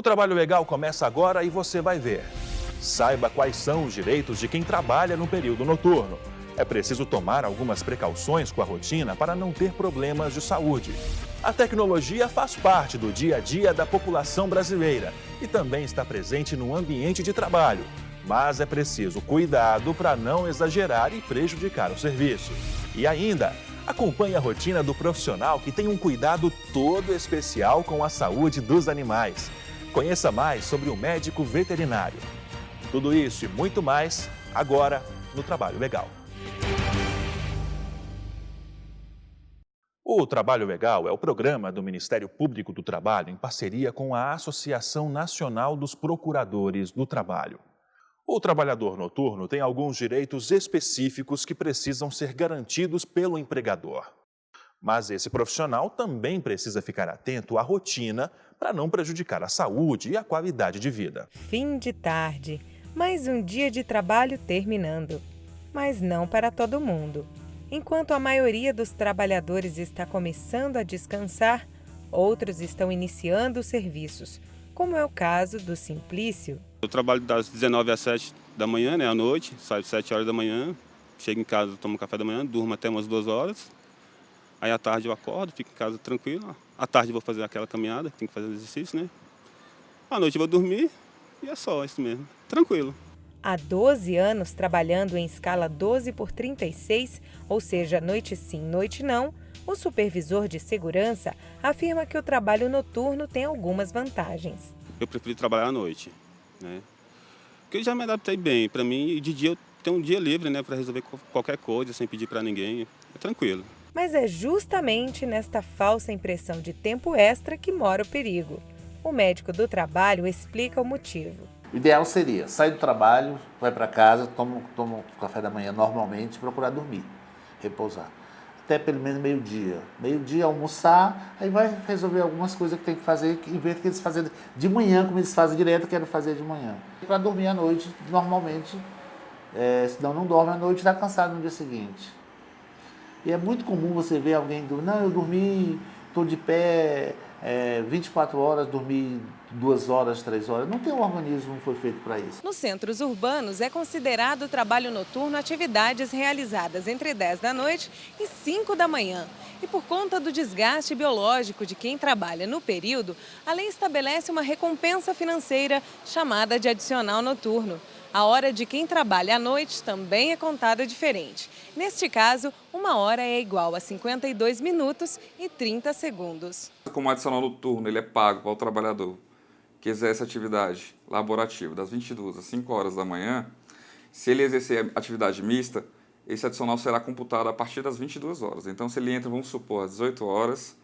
O Trabalho Legal começa agora e você vai ver. Saiba quais são os direitos de quem trabalha no período noturno. É preciso tomar algumas precauções com a rotina para não ter problemas de saúde. A tecnologia faz parte do dia a dia da população brasileira e também está presente no ambiente de trabalho. Mas é preciso cuidado para não exagerar e prejudicar o serviço. E ainda, acompanhe a rotina do profissional que tem um cuidado todo especial com a saúde dos animais. Conheça mais sobre o médico veterinário. Tudo isso e muito mais agora no Trabalho Legal. O Trabalho Legal é o programa do Ministério Público do Trabalho em parceria com a Associação Nacional dos Procuradores do Trabalho. O trabalhador noturno tem alguns direitos específicos que precisam ser garantidos pelo empregador. Mas esse profissional também precisa ficar atento à rotina para não prejudicar a saúde e a qualidade de vida. Fim de tarde, mais um dia de trabalho terminando. Mas não para todo mundo. Enquanto a maioria dos trabalhadores está começando a descansar, outros estão iniciando os serviços, como é o caso do Simplício. Eu trabalho das 19 às 7 da manhã, à noite, saio às 7 horas da manhã, chego em casa, tomo café da manhã, durmo até umas 2 horas. Aí à tarde eu acordo, fico em casa tranquilo. À tarde eu vou fazer aquela caminhada, tem que fazer exercício, né? À noite eu vou dormir e é só isso mesmo, tranquilo. Há 12 anos trabalhando em escala 12x36, ou seja, noite sim, noite não, o supervisor de segurança afirma que o trabalho noturno tem algumas vantagens. Eu prefiro trabalhar à noite, né? Porque eu já me adaptei bem. Para mim, de dia eu tenho um dia livre, né, para resolver qualquer coisa, sem pedir para ninguém. É tranquilo. Mas é justamente nesta falsa impressão de tempo extra que mora o perigo. O médico do trabalho explica o motivo. O ideal seria sair do trabalho, vai para casa, toma um café da manhã normalmente, procurar dormir, repousar. Até pelo menos meio-dia. Meio-dia almoçar, aí vai resolver algumas coisas que tem que fazer, em vez de eles fazerem de manhã, como eles fazem direto, quero fazer de manhã. Para dormir à noite, normalmente, senão não dorme à noite, está cansado no dia seguinte. E é muito comum você ver alguém dormir, não, eu dormi, estou de pé 24 horas, dormi 2 horas, 3 horas. Não tem um organismo que foi feito para isso. Nos centros urbanos é considerado trabalho noturno atividades realizadas entre 10 da noite e 5 da manhã. E por conta do desgaste biológico de quem trabalha no período, a lei estabelece uma recompensa financeira chamada de adicional noturno. A hora de quem trabalha à noite também é contada diferente. Neste caso, 1 hora é igual a 52 minutos e 30 segundos. Como adicional noturno, ele é pago para o trabalhador que exerce atividade laborativa das 22 às 5 horas da manhã. Se ele exercer atividade mista, esse adicional será computado a partir das 22 horas. Então, se ele entra, vamos supor, às 18 horas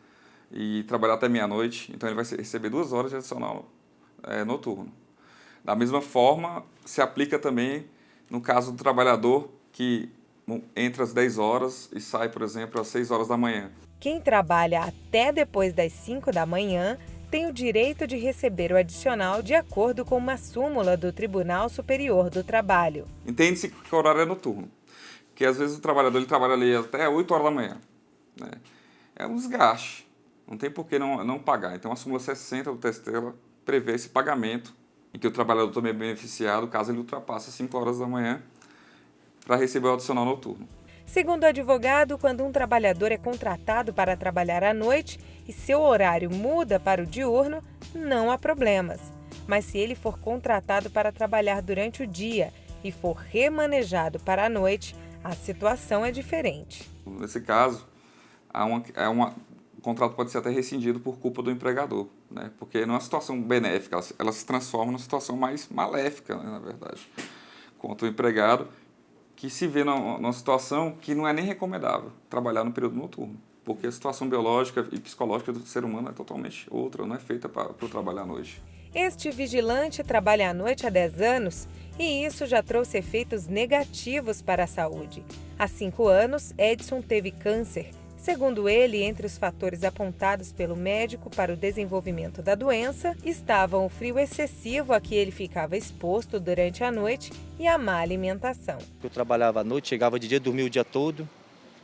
e trabalhar até meia-noite, então ele vai receber 2 horas de adicional noturno. Da mesma forma, se aplica também no caso do trabalhador que entra às 10 horas e sai, por exemplo, às 6 horas da manhã. Quem trabalha até depois das 5 da manhã tem o direito de receber o adicional de acordo com uma súmula do Tribunal Superior do Trabalho. Entende-se que o horário é noturno, porque às vezes o trabalhador ele trabalha ali até 8 horas da manhã. Né? É um desgaste, não tem por que não pagar. Então a súmula 60 do TST prevê esse pagamento, em que o trabalhador também é beneficiado caso ele ultrapasse as 5 horas da manhã para receber o adicional noturno. Segundo o advogado, quando um trabalhador é contratado para trabalhar à noite e seu horário muda para o diurno, não há problemas. Mas se ele for contratado para trabalhar durante o dia e for remanejado para a noite, a situação é diferente. Nesse caso, o contrato pode ser até rescindido por culpa do empregador, né? Porque não é uma situação benéfica, ela se transforma numa situação mais maléfica, né, na verdade, contra o empregado, que se vê numa situação que não é nem recomendável trabalhar no período noturno, porque a situação biológica e psicológica do ser humano é totalmente outra, não é feita para o trabalho à noite. Este vigilante trabalha à noite há 10 anos e isso já trouxe efeitos negativos para a saúde. Há 5 anos, Edson teve câncer. Segundo ele, entre os fatores apontados pelo médico para o desenvolvimento da doença, estavam o frio excessivo a que ele ficava exposto durante a noite e a má alimentação. Eu trabalhava à noite, chegava de dia, dormia o dia todo,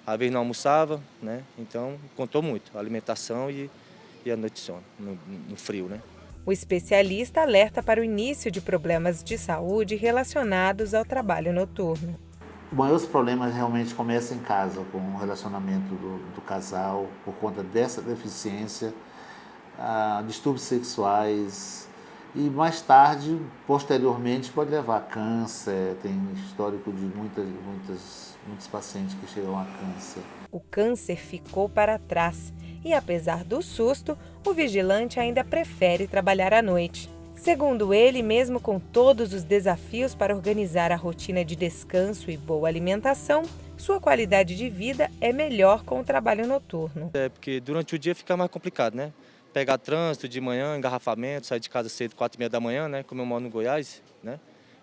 às vezes não almoçava, né? Então contou muito, a alimentação e a noite de sono, no frio, né? O especialista alerta para o início de problemas de saúde relacionados ao trabalho noturno. Os maiores problemas realmente começam em casa, com o relacionamento do casal, por conta dessa deficiência, distúrbios sexuais e mais tarde, posteriormente, pode levar a câncer. Tem histórico de muitos pacientes que chegam a câncer. O câncer ficou para trás e, apesar do susto, o vigilante ainda prefere trabalhar à noite. Segundo ele, mesmo com todos os desafios para organizar a rotina de descanso e boa alimentação, sua qualidade de vida é melhor com o trabalho noturno. Porque durante o dia fica mais complicado, né? Pegar trânsito de manhã, engarrafamento, sair de casa cedo, 4h30 da manhã, né? Como eu moro no Goiás, né?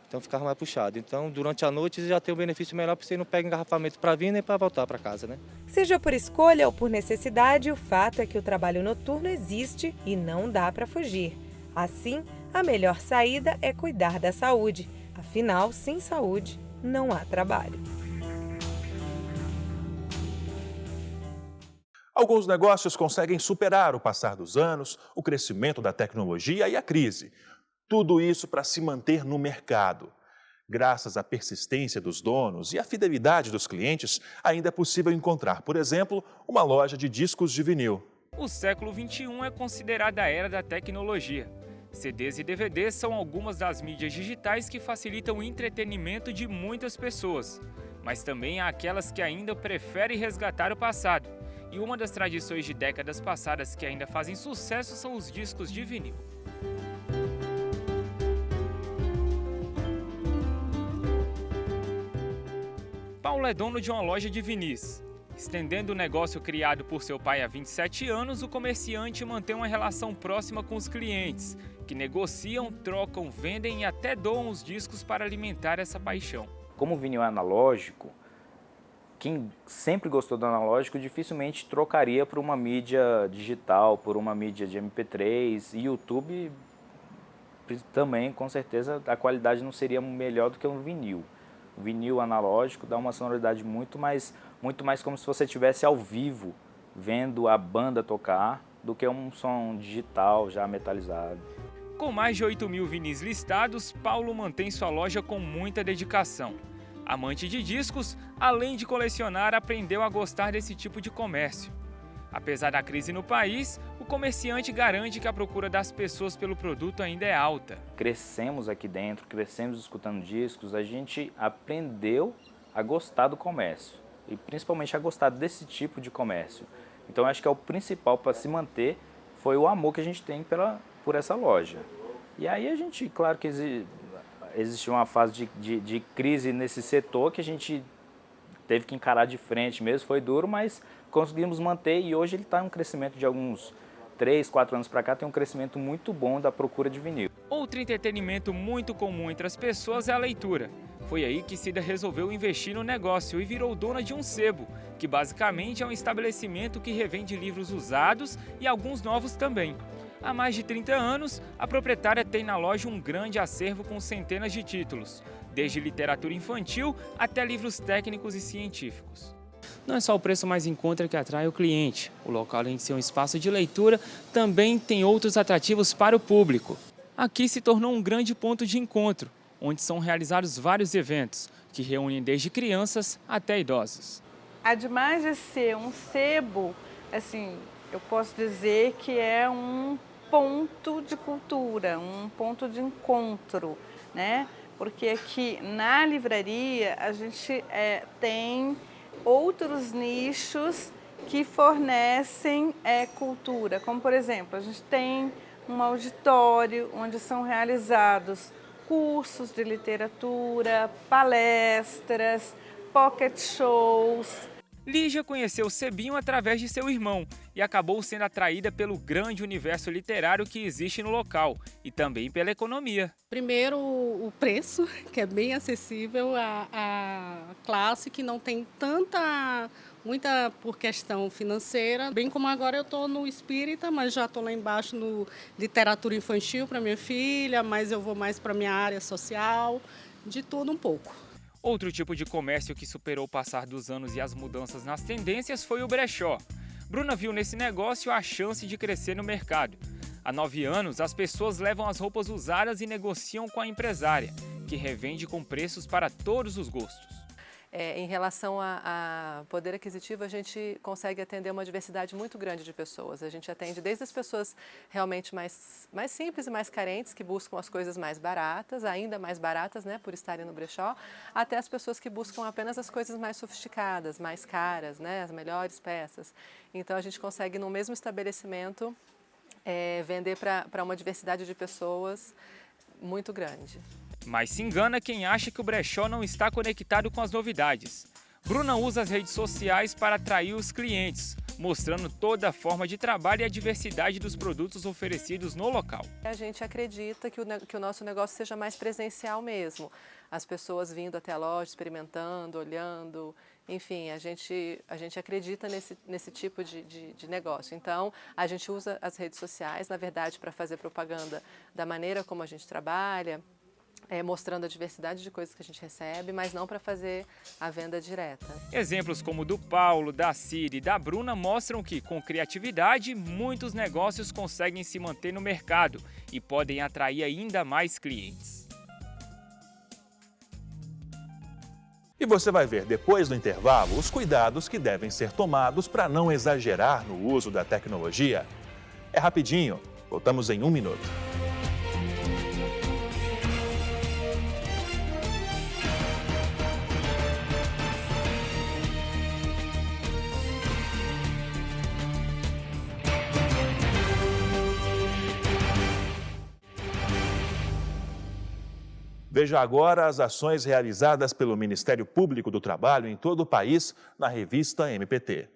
Então ficava mais puxado. Então, durante a noite, já tem um benefício melhor porque você não pega engarrafamento para vir nem para voltar para casa, né? Seja por escolha ou por necessidade, o fato é que o trabalho noturno existe e não dá para fugir. Assim, a melhor saída é cuidar da saúde. Afinal, sem saúde, não há trabalho. Alguns negócios conseguem superar o passar dos anos, o crescimento da tecnologia e a crise. Tudo isso para se manter no mercado. Graças à persistência dos donos e à fidelidade dos clientes, ainda é possível encontrar, por exemplo, uma loja de discos de vinil. O século XXI é considerado a era da tecnologia. CDs e DVDs são algumas das mídias digitais que facilitam o entretenimento de muitas pessoas. Mas também há aquelas que ainda preferem resgatar o passado. E uma das tradições de décadas passadas que ainda fazem sucesso são os discos de vinil. Paulo é dono de uma loja de vinis. Estendendo o negócio criado por seu pai há 27 anos, o comerciante mantém uma relação próxima com os clientes, que negociam, trocam, vendem e até doam os discos para alimentar essa paixão. Como o vinil é analógico, quem sempre gostou do analógico dificilmente trocaria por uma mídia digital, por uma mídia de MP3 e YouTube também, com certeza, a qualidade não seria melhor do que um vinil. O vinil analógico dá uma sonoridade muito mais como se você estivesse ao vivo, vendo a banda tocar, do que um som digital já metalizado. Com mais de 8.000 vinis listados, Paulo mantém sua loja com muita dedicação. Amante de discos, além de colecionar, aprendeu a gostar desse tipo de comércio. Apesar da crise no país, o comerciante garante que a procura das pessoas pelo produto ainda é alta. Crescemos aqui dentro, crescemos escutando discos, a gente aprendeu a gostar do comércio e principalmente a gostar desse tipo de comércio. Então acho que é o principal para se manter foi o amor que a gente tem por essa loja. E aí a gente, claro que existiu uma fase de crise nesse setor que a gente teve que encarar de frente mesmo, foi duro, mas conseguimos manter e hoje ele está em um crescimento de alguns 3, 4 anos para cá, tem um crescimento muito bom da procura de vinil. Outro entretenimento muito comum entre as pessoas é a leitura. Foi aí que Cida resolveu investir no negócio e virou dona de um sebo, que basicamente é um estabelecimento que revende livros usados e alguns novos também. Há mais de 30 anos, a proprietária tem na loja um grande acervo com centenas de títulos, desde literatura infantil até livros técnicos e científicos. Não é só o preço mais em conta que atrai o cliente. O local, além de ser um espaço de leitura, também tem outros atrativos para o público. Aqui se tornou um grande ponto de encontro, onde são realizados vários eventos, que reúnem desde crianças até idosos. Ademais de ser um sebo, assim, eu posso dizer que é um ponto de cultura, um ponto de encontro, né? Porque aqui na livraria a gente tem outros nichos que fornecem cultura, como por exemplo, a gente tem um auditório onde são realizados cursos de literatura, palestras, pocket shows. Lígia conheceu o sebinho através de seu irmão e acabou sendo atraída pelo grande universo literário que existe no local e também pela economia. Primeiro, o preço, que é bem acessível à classe, que não tem muita por questão financeira. Bem como agora eu estou no espírita, mas já estou lá embaixo no literatura infantil para minha filha, mas eu vou mais para minha área social, de tudo um pouco. Outro tipo de comércio que superou o passar dos anos e as mudanças nas tendências foi o brechó. Bruna viu nesse negócio a chance de crescer no mercado. Há 9 anos, as pessoas levam as roupas usadas e negociam com a empresária, que revende com preços para todos os gostos. Em relação a poder aquisitivo, a gente consegue atender uma diversidade muito grande de pessoas. A gente atende desde as pessoas realmente mais simples e mais carentes, que buscam as coisas mais baratas, ainda mais baratas, né, por estarem no brechó, até as pessoas que buscam apenas as coisas mais sofisticadas, mais caras, né, as melhores peças. Então, a gente consegue, no mesmo estabelecimento, vender para uma diversidade de pessoas muito grande. Mas se engana quem acha que o brechó não está conectado com as novidades. Bruna usa as redes sociais para atrair os clientes, mostrando toda a forma de trabalho e a diversidade dos produtos oferecidos no local. A gente acredita que o nosso negócio seja mais presencial mesmo. As pessoas vindo até a loja, experimentando, olhando, enfim, a gente acredita nesse tipo de negócio. Então, a gente usa as redes sociais, na verdade, para fazer propaganda da maneira como a gente trabalha, mostrando a diversidade de coisas que a gente recebe, mas não para fazer a venda direta. Exemplos como o do Paulo, da Ciri e da Bruna mostram que, com criatividade, muitos negócios conseguem se manter no mercado e podem atrair ainda mais clientes. E você vai ver depois do intervalo os cuidados que devem ser tomados para não exagerar no uso da tecnologia. É rapidinho, voltamos em 1 minuto. Veja agora as ações realizadas pelo Ministério Público do Trabalho em todo o país na revista MPT.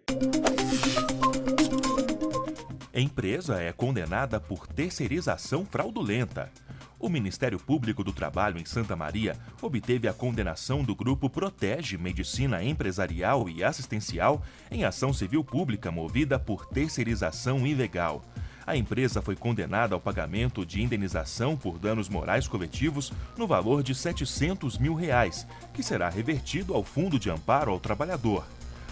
Empresa é condenada por terceirização fraudulenta. O Ministério Público do Trabalho em Santa Maria obteve a condenação do grupo Protege Medicina Empresarial e Assistencial em ação civil pública movida por terceirização ilegal. A empresa foi condenada ao pagamento de indenização por danos morais coletivos no valor de R$ 700 mil, que será revertido ao Fundo de Amparo ao Trabalhador.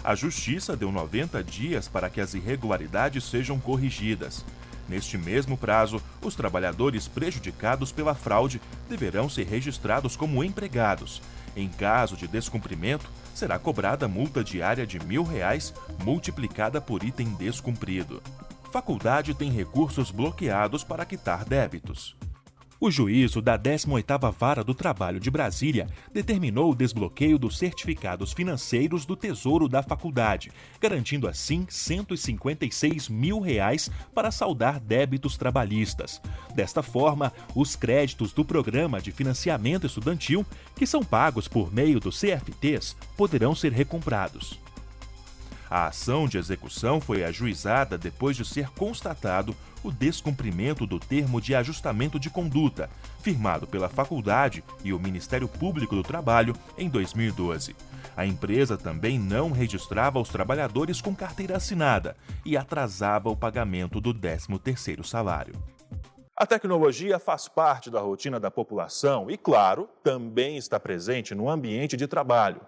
A Justiça deu 90 dias para que as irregularidades sejam corrigidas. Neste mesmo prazo, os trabalhadores prejudicados pela fraude deverão ser registrados como empregados. Em caso de descumprimento, será cobrada multa diária de R$ 1.000, multiplicada por item descumprido. Faculdade tem recursos bloqueados para quitar débitos. O juízo da 18ª Vara do Trabalho de Brasília determinou o desbloqueio dos certificados financeiros do Tesouro da Faculdade, garantindo assim R$ 156 mil para saldar débitos trabalhistas. Desta forma, os créditos do Programa de Financiamento Estudantil, que são pagos por meio dos CFTs, poderão ser recomprados. A ação de execução foi ajuizada depois de ser constatado o descumprimento do termo de ajustamento de conduta, firmado pela faculdade e o Ministério Público do Trabalho em 2012. A empresa também não registrava os trabalhadores com carteira assinada e atrasava o pagamento do 13º salário. A tecnologia faz parte da rotina da população e, claro, também está presente no ambiente de trabalho.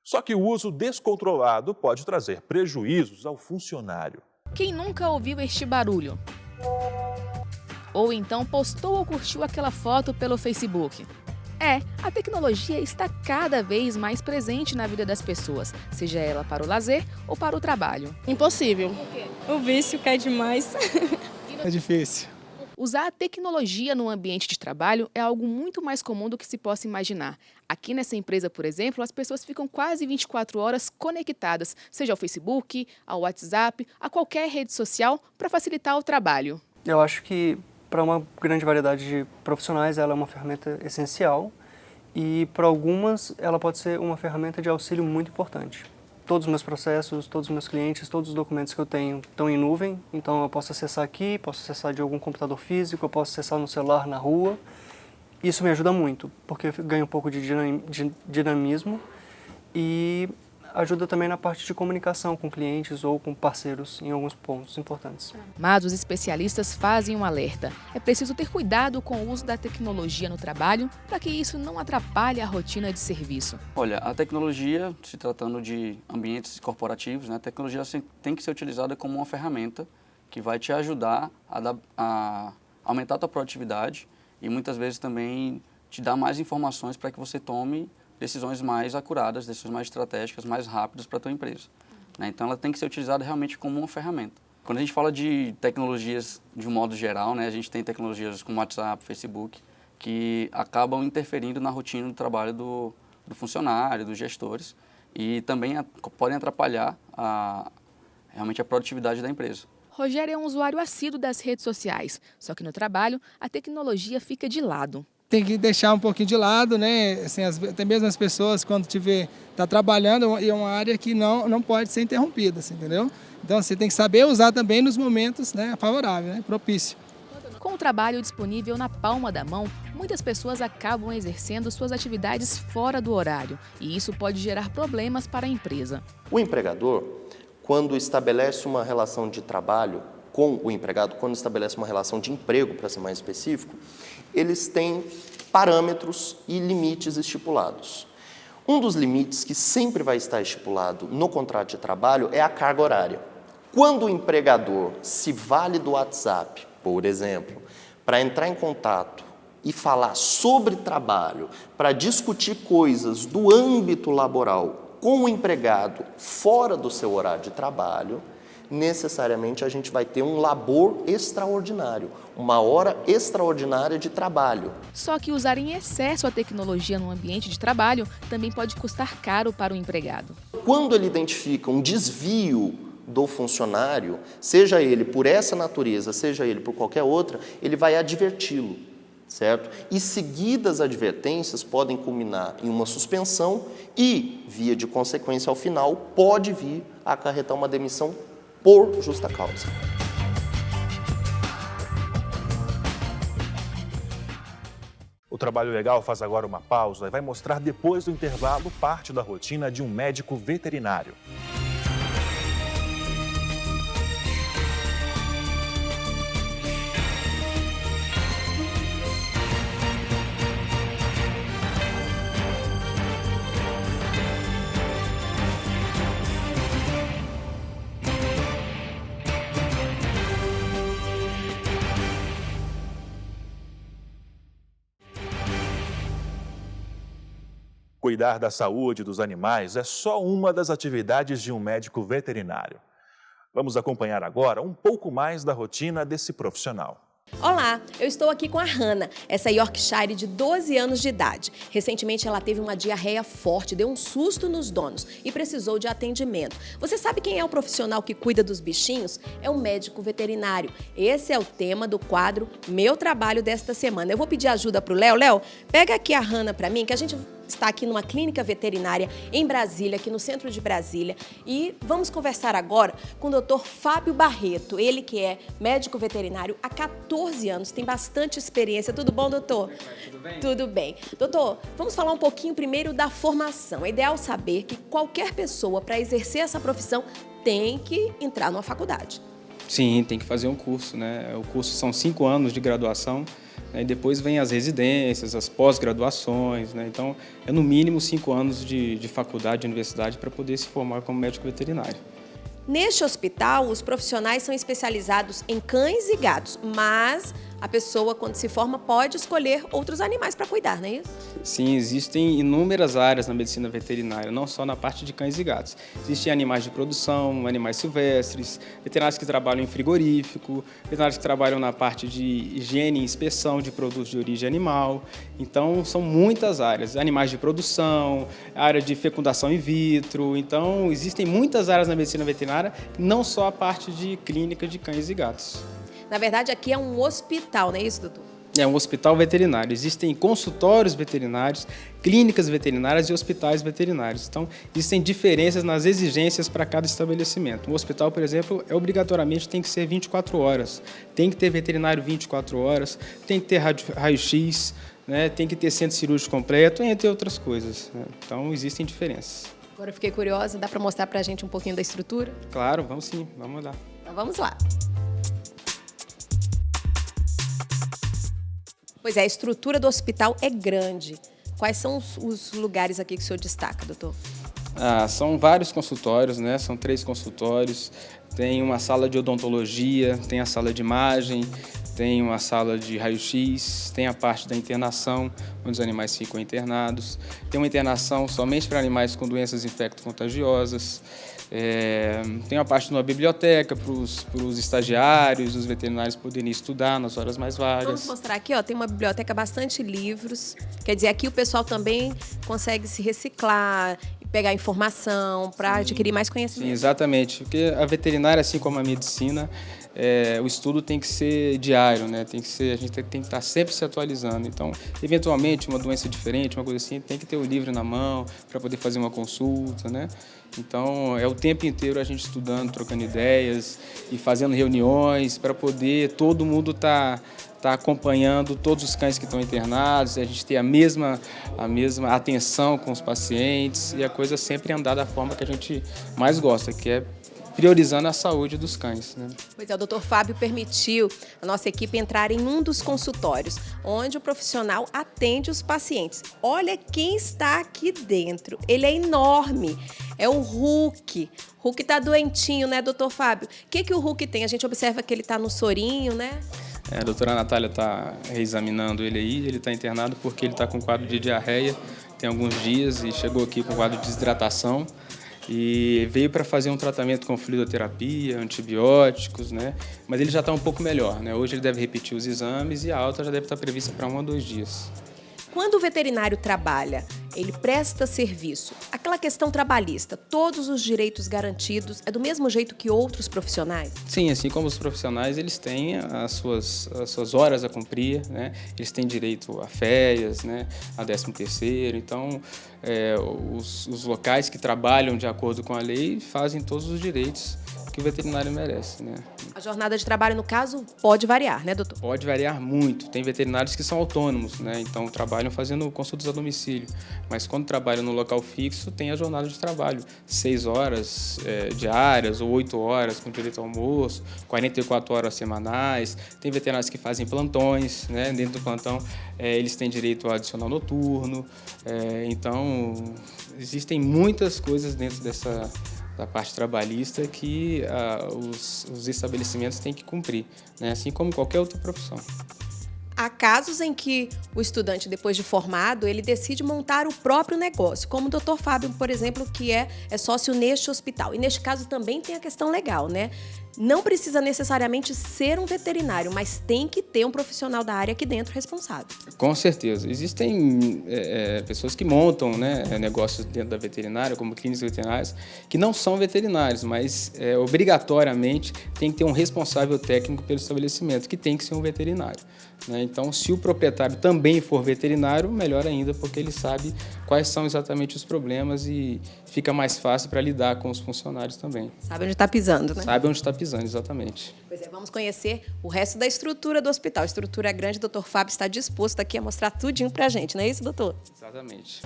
Só que o uso descontrolado pode trazer prejuízos ao funcionário. Quem nunca ouviu este barulho? Ou então postou ou curtiu aquela foto pelo Facebook? A tecnologia está cada vez mais presente na vida das pessoas, seja ela para o lazer ou para o trabalho. Impossível. Por quê? O vício cai demais. É difícil. Usar a tecnologia no ambiente de trabalho é algo muito mais comum do que se possa imaginar. Aqui nessa empresa, por exemplo, as pessoas ficam quase 24 horas conectadas, seja ao Facebook, ao WhatsApp, a qualquer rede social, para facilitar o trabalho. Eu acho que para uma grande variedade de profissionais ela é uma ferramenta essencial e para algumas ela pode ser uma ferramenta de auxílio muito importante. Todos os meus processos, todos os meus clientes, todos os documentos que eu tenho estão em nuvem, então eu posso acessar aqui, posso acessar de algum computador físico, eu posso acessar no celular, na rua. Isso me ajuda muito, porque eu ganho um pouco de dinamismo e ajuda também na parte de comunicação com clientes ou com parceiros em alguns pontos importantes. Mas os especialistas fazem um alerta. É preciso ter cuidado com o uso da tecnologia no trabalho para que isso não atrapalhe a rotina de serviço. Olha, a tecnologia, se tratando de ambientes corporativos, a tecnologia tem que ser utilizada como uma ferramenta que vai te ajudar a aumentar a tua produtividade e muitas vezes também te dar mais informações para que você tome decisões mais acuradas, decisões mais estratégicas, mais rápidas para a tua empresa. Né? Então, ela tem que ser utilizada realmente como uma ferramenta. Quando a gente fala de tecnologias de um modo geral, né, a gente tem tecnologias como WhatsApp, Facebook, que acabam interferindo na rotina do trabalho do funcionário, dos gestores, e também podem atrapalhar realmente a produtividade da empresa. Rogério é um usuário assíduo das redes sociais, só que no trabalho a tecnologia fica de lado. Tem que deixar um pouquinho de lado, né? Assim, até mesmo as pessoas, quando tá trabalhando, é uma área que não pode ser interrompida, assim, entendeu? Então você tem que saber usar também nos momentos, né, favoráveis, né, propício. Com o trabalho disponível na palma da mão, muitas pessoas acabam exercendo suas atividades fora do horário, e isso pode gerar problemas para a empresa. O empregador, quando estabelece uma relação de trabalho com o empregado, quando estabelece uma relação de emprego, para ser mais específico, eles têm parâmetros e limites estipulados. Um dos limites que sempre vai estar estipulado no contrato de trabalho é a carga horária. Quando o empregador se vale do WhatsApp, por exemplo, para entrar em contato e falar sobre trabalho, para discutir coisas do âmbito laboral com o empregado fora do seu horário de trabalho, necessariamente a gente vai ter um labor extraordinário, uma hora extraordinária de trabalho. Só que usar em excesso a tecnologia no ambiente de trabalho também pode custar caro para o empregado. Quando ele identifica um desvio do funcionário, seja ele por essa natureza, seja ele por qualquer outra, ele vai adverti-lo, certo? E seguidas advertências podem culminar em uma suspensão e, via de consequência ao final, pode vir a acarretar uma demissão por justa causa. O Trabalho Legal faz agora uma pausa e vai mostrar depois do intervalo parte da rotina de um médico veterinário. Cuidar da saúde dos animais é só uma das atividades de um médico veterinário. Vamos acompanhar agora um pouco mais da rotina desse profissional. Olá, eu estou aqui com a Hannah, essa Yorkshire de 12 anos de idade. Recentemente ela teve uma diarreia forte, deu um susto nos donos e precisou de atendimento. Você sabe quem é o profissional que cuida dos bichinhos? É o médico veterinário. Esse é o tema do quadro Meu Trabalho desta semana. Eu vou pedir ajuda para o Léo. Léo, pega aqui a Hannah para mim, que a gente está aqui numa clínica veterinária em Brasília, aqui no centro de Brasília, e vamos conversar agora com o Dr. Fábio Barreto, ele que é médico veterinário há 14 anos, tem bastante experiência. Tudo bom, doutor? Tudo bem? Tudo bem. Doutor, vamos falar um pouquinho primeiro da formação. É ideal saber que qualquer pessoa, para exercer essa profissão, tem que entrar numa faculdade. Sim, tem que fazer um curso, né? O curso são 5 anos de graduação, né? E depois vem as residências, as pós-graduações, né? Então, é no mínimo 5 anos de faculdade, de universidade, para poder se formar como médico veterinário. Neste hospital, os profissionais são especializados em cães e gatos, mas a pessoa, quando se forma, pode escolher outros animais para cuidar, não é isso? Sim, existem inúmeras áreas na medicina veterinária, não só na parte de cães e gatos. Existem animais de produção, animais silvestres, veterinários que trabalham em frigorífico, veterinários que trabalham na parte de higiene e inspeção de produtos de origem animal. Então, são muitas áreas. Animais de produção, área de fecundação in vitro. Então, existem muitas áreas na medicina veterinária, não só a parte de clínica de cães e gatos. Na verdade, aqui é um hospital, não é isso, doutor? É um hospital veterinário. Existem consultórios veterinários, clínicas veterinárias e hospitais veterinários. Então, existem diferenças nas exigências para cada estabelecimento. Um hospital, por exemplo, obrigatoriamente tem que ser 24 horas. Tem que ter veterinário 24 horas, tem que ter raio-x, né? Tem que ter centro cirúrgico completo, entre outras coisas, né? Então, existem diferenças. Agora eu fiquei curiosa, dá para mostrar para a gente um pouquinho da estrutura? Claro, vamos sim, vamos lá. Então, vamos lá. Pois é, a estrutura do hospital é grande. Quais são os lugares aqui que o senhor destaca, doutor? São vários consultórios, né? São 3 consultórios. Tem uma sala de odontologia, tem a sala de imagem, tem uma sala de raio-x, tem a parte da internação, onde os animais ficam internados. Tem uma internação somente para animais com doenças infecto-contagiosas. Tem uma parte de uma biblioteca para os estagiários, os veterinários poderem estudar nas horas mais vagas. Vamos mostrar aqui, ó, tem uma biblioteca, bastante livros. Quer dizer, aqui o pessoal também consegue se reciclar, pegar informação para adquirir mais conhecimento. Sim, exatamente. Porque a veterinária, assim como a medicina, o estudo tem que ser diário, né? A gente tem que estar sempre se atualizando. Então, eventualmente, uma doença diferente, uma coisa assim, tem que ter o livro na mão para poder fazer uma consulta, né? Então, é o tempo inteiro a gente estudando, trocando ideias e fazendo reuniões para poder todo mundo tá acompanhando todos os cães que estão internados, a gente ter a mesma atenção com os pacientes e a coisa sempre andar da forma que a gente mais gosta, que é priorizando a saúde dos cães, né? Pois é, o Dr. Fábio permitiu a nossa equipe entrar em um dos consultórios, onde o profissional atende os pacientes. Olha quem está aqui dentro, ele é enorme, é o Hulk. Hulk está doentinho, né, Dr. Fábio? O que o Hulk tem? A gente observa que ele está no sorinho, né? A doutora Natália está reexaminando ele aí, ele está internado porque ele está com quadro de diarreia, tem alguns dias e chegou aqui com quadro de desidratação e veio para fazer um tratamento com fluidoterapia, antibióticos, né? Mas ele já está um pouco melhor, né? Hoje ele deve repetir os exames e a alta já deve estar prevista para 1 a 2 dias. Quando o veterinário trabalha, ele presta serviço. Aquela questão trabalhista, todos os direitos garantidos, é do mesmo jeito que outros profissionais? Sim, assim como os profissionais, eles têm as suas horas a cumprir, né? Eles têm direito a férias, né? A 13º. Então, os locais que trabalham de acordo com a lei fazem todos os direitos que o veterinário merece, né? A jornada de trabalho, no caso, pode variar, né, doutor? Pode variar muito. Tem veterinários que são autônomos, né? Então trabalham fazendo consultas a domicílio. Mas quando trabalham no local fixo, tem a jornada de trabalho. 6 horas diárias ou 8 horas com direito ao almoço, 44 horas semanais. Tem veterinários que fazem plantões, né? Dentro do plantão, eles têm direito ao adicional noturno. Então, existem muitas coisas dentro da parte trabalhista que os estabelecimentos têm que cumprir, né? Assim como qualquer outra profissão. Há casos em que o estudante, depois de formado, ele decide montar o próprio negócio, como o Dr. Fábio, por exemplo, que é sócio neste hospital. E neste caso também tem a questão legal, né? Não precisa necessariamente ser um veterinário, mas tem que ter um profissional da área aqui dentro responsável. Com certeza. Existem pessoas que montam, né, negócios dentro da veterinária, como clínicas veterinárias, que não são veterinários, mas obrigatoriamente tem que ter um responsável técnico pelo estabelecimento, que tem que ser um veterinário, né? Então, se o proprietário também for veterinário, melhor ainda, porque ele sabe quais são exatamente os problemas e fica mais fácil para lidar com os funcionários também. Sabe onde está pisando, né? Sabe onde está pisando, exatamente. Pois é, vamos conhecer o resto da estrutura do hospital. A estrutura é grande, o Dr. Fábio está disposto aqui a mostrar tudinho para a gente, não é isso, doutor? Exatamente.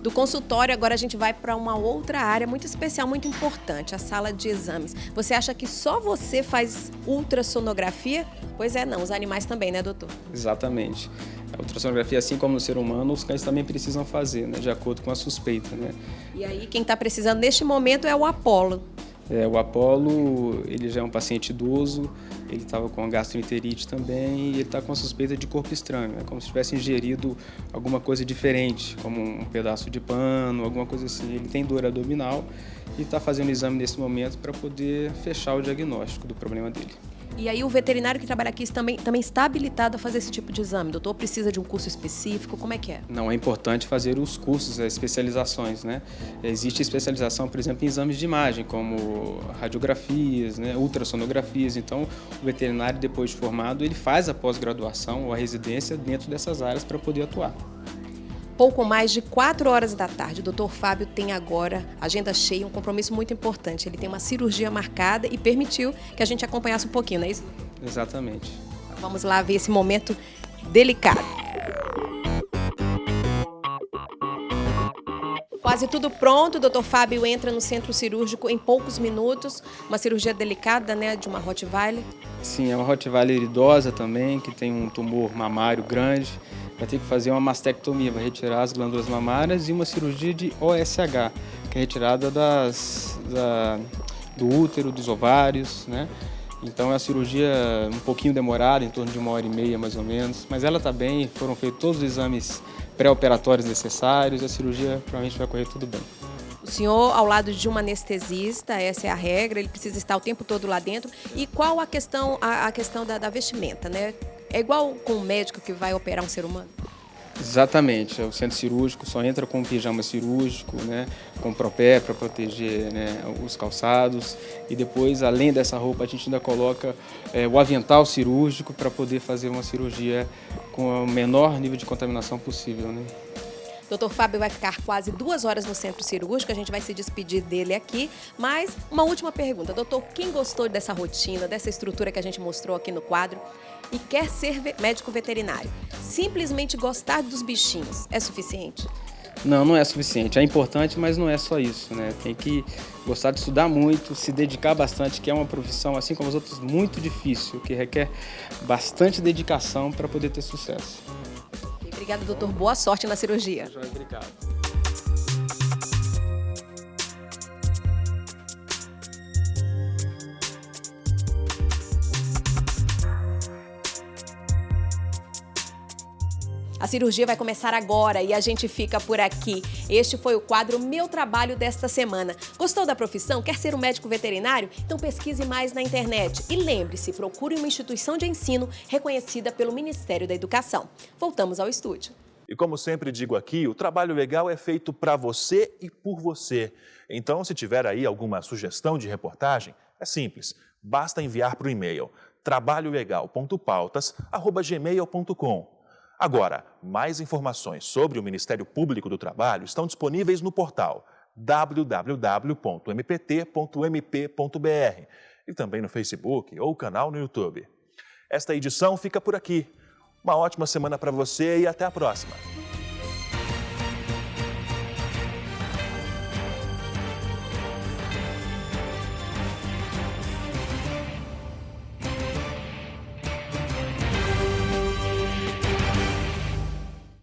Do consultório, agora a gente vai para uma outra área muito especial, muito importante, a sala de exames. Você acha que só você faz ultrassonografia? Pois é, não, os animais também, né, doutor? Exatamente. A ultrassonografia, assim como no ser humano, os cães também precisam fazer, né, de acordo com a suspeita, né? E aí, quem está precisando neste momento é o Apolo. O Apolo, ele já é um paciente idoso, ele estava com gastroenterite também e ele está com a suspeita de corpo estranho, é como se tivesse ingerido alguma coisa diferente, como um pedaço de pano, alguma coisa assim. Ele tem dor abdominal e está fazendo o exame nesse momento para poder fechar o diagnóstico do problema dele. E aí o veterinário que trabalha aqui também está habilitado a fazer esse tipo de exame? Doutor, precisa de um curso específico? Como é que é? Não, é importante fazer os cursos, as especializações, né? Existe especialização, por exemplo, em exames de imagem, como radiografias, né, ultrassonografias. Então, o veterinário, depois de formado, ele faz a pós-graduação ou a residência dentro dessas áreas para poder atuar. Pouco mais de 4 horas da tarde, o Dr. Fábio tem agora agenda cheia, um compromisso muito importante. Ele tem uma cirurgia marcada e permitiu que a gente acompanhasse um pouquinho, não é isso? Exatamente. Vamos lá ver esse momento delicado. Quase tudo pronto, o Dr. Fábio entra no centro cirúrgico em poucos minutos. Uma cirurgia delicada, né, de uma Rottweiler. Sim, é uma Rottweiler idosa também, que tem um tumor mamário grande. vai ter que fazer uma mastectomia, vai retirar as glândulas mamárias, e uma cirurgia de OSH, que é retirada do útero, dos ovários, né? Então é uma cirurgia um pouquinho demorada, em torno de 1h30 mais ou menos, mas ela está bem, foram feitos todos os exames pré-operatórios necessários, a cirurgia provavelmente vai correr tudo bem. O senhor, ao lado de um anestesista, essa é a regra, ele precisa estar o tempo todo lá dentro. E qual a questão da vestimenta, né? É igual com o médico que vai operar um ser humano? Exatamente, o centro cirúrgico só entra com um pijama cirúrgico, né, com propé para proteger, né, os calçados, e depois, além dessa roupa, a gente ainda coloca o avental cirúrgico para poder fazer uma cirurgia com o menor nível de contaminação possível, né. Dr. Fábio vai ficar quase 2 horas no centro cirúrgico, a gente vai se despedir dele aqui, mas uma última pergunta. Doutor, quem gostou dessa rotina, dessa estrutura que a gente mostrou aqui no quadro e quer ser médico veterinário, simplesmente gostar dos bichinhos, é suficiente? Não, não é suficiente. É importante, mas não é só isso, né? Tem que gostar de estudar muito, se dedicar bastante, que é uma profissão, assim como as outras, muito difícil, que requer bastante dedicação para poder ter sucesso. Obrigada, doutor. Boa sorte na cirurgia. Obrigado. A cirurgia vai começar agora e a gente fica por aqui. Este foi o quadro Meu Trabalho desta semana. Gostou da profissão? Quer ser um médico veterinário? Então pesquise mais na internet. E lembre-se, procure uma instituição de ensino reconhecida pelo Ministério da Educação. Voltamos ao estúdio. E como sempre digo aqui, o trabalho legal é feito para você e por você. Então, se tiver aí alguma sugestão de reportagem, é simples. Basta enviar para o e-mail trabalholegal.pautas@gmail.com. Agora, mais informações sobre o Ministério Público do Trabalho estão disponíveis no portal www.mpt.mp.br e também no Facebook ou canal no YouTube. Esta edição fica por aqui. Uma ótima semana para você e até a próxima.